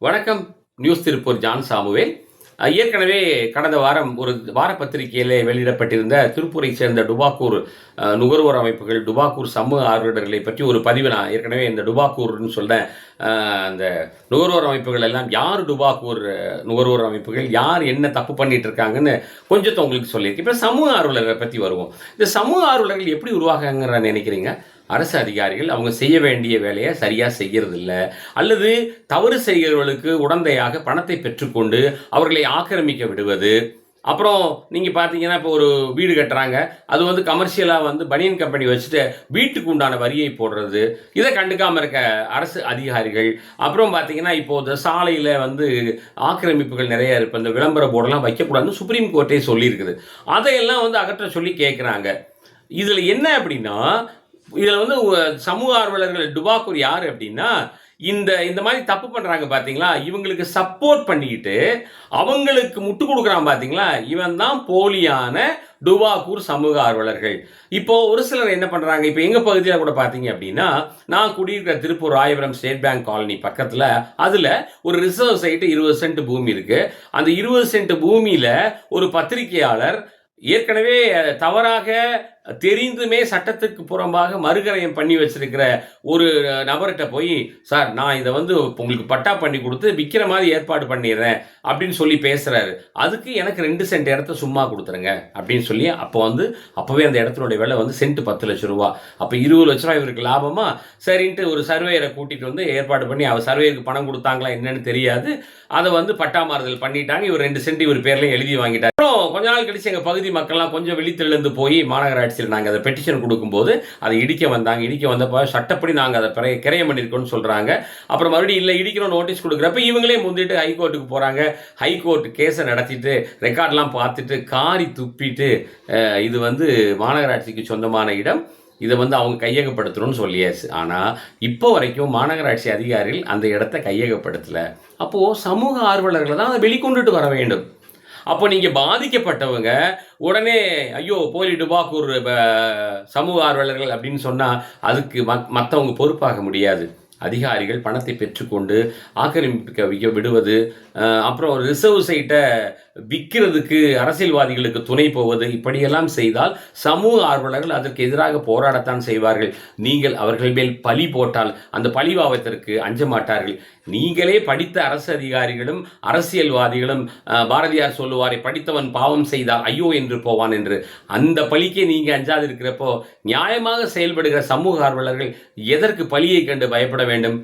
வணக்கம். News Tiruppur John Samuel. ஏற்கனவே கடந்த வாரம் ஒரு வார பத்திரிகையிலே வெளியிடப்பட்டிருந்த திருப்பூரைச் சேர்ந்த டுபாக்கூர் நுகர்வோர் அமைப்புகள், டுபாக்கூர் சமூக ஆர்வலர்களை பற்றி ஒரு பதிவு நான் ஏற்கனவே இந்த டுபாக்கூர்னு சொல்ல அந்த நுகர்வோர் அமைப்புகள் எல்லாம் யார் டுபாக்கூர் நுகர்வோர் அமைப்புகள், யார் என்ன தப்பு பண்ணிட்டு இருக்காங்கன்னு கொஞ்சத்தை உங்களுக்கு சொல்லியிருக்கேன். இப்போ சமூக ஆர்வலர்களை பற்றி வருவோம். இந்த சமூக ஆர்வலர்கள் எப்படி உருவாகுங்கிற நினைக்கிறீங்க? அரசு அதிகாரிகள் அவங்க செய்ய வேண்டிய வேலையை சரியாக செய்கிறதில்ல, அல்லது தவறு செய்கிறவர்களுக்கு உடந்தையாக பணத்தை பெற்றுக்கொண்டு அவர்களை ஆக்கிரமிக்க விடுவது. அப்புறம் நீங்கள் பார்த்தீங்கன்னா, இப்போ ஒரு வீடு கட்டுறாங்க, அது வந்து கமர்ஷியலாக வந்து பனியன் கம்பெனி வச்சுட்டு வீட்டுக்கு உண்டான வரியை போடுறது, இதை கண்டுக்காமல் இருக்க அரசு அதிகாரிகள். அப்புறம் பார்த்தீங்கன்னா, இப்போது சாலையில் வந்து ஆக்கிரமிப்புகள் நிறைய இப்போ இந்த விளம்பர போர்டெல்லாம் வைக்கக்கூடாதுன்னு சுப்ரீம் கோர்ட்டே சொல்லியிருக்குது. அதையெல்லாம் வந்து அகற்ற சொல்லி கேட்குறாங்க. இதில் என்ன அப்படின்னா, இதில் வந்து சமூக ஆர்வலர்கள் டுபாக்கூர் யார் அப்படின்னா, இந்த மாதிரி தப்பு பண்ணுறாங்க பார்த்தீங்களா, இவங்களுக்கு சப்போர்ட் பண்ணிக்கிட்டு அவங்களுக்கு முட்டு கொடுக்குறான் பார்த்தீங்களா, இவன் தான் போலியான டுபாக்கூர் சமூக ஆர்வலர்கள். இப்போ ஒரு சிலர் என்ன பண்ணுறாங்க, இப்போ எங்கள் பகுதியில் கூட பார்த்தீங்க அப்படின்னா, நான் குடியிருக்கிற Tiruppur Royapuram state bank colony பக்கத்தில், அதில் ஒரு ரிசர்வ் சைட்டு 20 சென்ட் பூமி இருக்குது. அந்த 20 சென்ட் பூமியில் ஒரு பத்திரிகையாளர் ஏற்கனவே தவறாக தெரிந்துமே சட்டத்துக்கு புறம்பாக மறுகரையம் பண்ணி வச்சிருக்கிற ஒரு நபர்கிட்ட போய், சார் நான் இதை வந்து உங்களுக்கு பட்டா பண்ணி கொடுத்து விற்கிற மாதிரி ஏற்பாடு பண்ணிடுறேன் அப்படின்னு சொல்லி பேசுகிறாரு. அதுக்கு எனக்கு 2 சென்ட் இடத்த சும்மா கொடுத்துருங்க அப்படின்னு சொல்லி, அப்போவே அந்த இடத்தினுடைய விலை வந்து சென்ட் 10 லட்சம் ரூபா. அப்போ 20 லட்ச ரூபா இவருக்கு லாபமா? சரின்ட்டு ஒரு சர்வேயரை கூட்டிகிட்டு வந்து ஏற்பாடு பண்ணி, அவர் சர்வேயருக்கு பணம் கொடுத்தாங்களா என்னன்னு தெரியாது, அதை வந்து பட்டா மாறுதல் பண்ணிட்டாங்க. இவர் 2 சென்ட் இவர் பேர்லேயும் எழுதி வாங்கிட்டார். அப்புறம் கொஞ்ச நாள் கழிச்சு எங்கள் பகுதி மக்கள்லாம் கொஞ்சம் வெளித்தெழுந்து போய் மாநகராட்சியில் நாங்கள் அதை பெட்டிஷன் கொடுக்கும்போது அதை இடிக்க வந்தப்போ சட்டப்படி நாங்கள் அதை கிரையம் பண்ணியிருக்கோம்னு சொல்கிறாங்க. அப்புறம் மறுபடியும் இல்லை இடிக்கணும் நோட்டீஸ் கொடுக்குறப்ப இவங்களே முந்திட்டு ஹைகோர்ட்டுக்கு போகிறாங்க. ஹைகோர்ட் கேஸை நடத்திட்டு ரெக்கார்ட்லாம் பார்த்துட்டு காரி துப்பிட்டு, இது வந்து மாநகராட்சிக்கு சொந்தமான இடம், இதை வந்து அவங்க கையகப்படுத்தணும்னு சொல்லியாச்சு. ஆனால் இப்போ வரைக்கும் மாநகராட்சி அதிகாரிகள் அந்த இடத்த கையகப்படுத்தலை. அப்போது சமூக ஆர்வலர்களை தான் அதை வெளிக்கொண்டுட்டு வர வேண்டும். அப்போ நீங்கள் பாதிக்கப்பட்டவங்க உடனே ஐயோ போலி டுபாக்கூர் சமூக ஆர்வலர்கள் அப்படின்னு சொன்னால் அதுக்கு மற்றவங்க பொறுப்பாக முடியாது. அதிகாரிகள் பணத்தை பெற்றுக்கொண்டு ஆக்கிரமிக்க விடுவது, அப்புறம் ரிசர்வ் சைட்டை விற்கிறதுக்கு அரசியல்வாதிகளுக்கு துணை போவது, இப்படியெல்லாம் செய்தால் சமூக ஆர்வலர்கள் அதற்கு எதிராக போராடத்தான் செய்வார்கள். நீங்கள் அவர்கள் மேல் பழி போட்டால் அந்த பழிபாவத்திற்கு அஞ்ச மாட்டார்கள். நீங்களே படித்த அரசு அதிகாரிகளும் அரசியல்வாதிகளும் பாரதியார் சொல்லுவாரை, படித்தவன் பாவம் செய்தால் ஐயோ என்று போவான் என்று, அந்த பழிக்கே நீங்கள் அஞ்சாதிருக்கிறப்போ நியாயமாக செயல்படுகிற சமூக ஆர்வலர்கள் எதற்கு பழியை கண்டு பயப்பட வேண்டும்?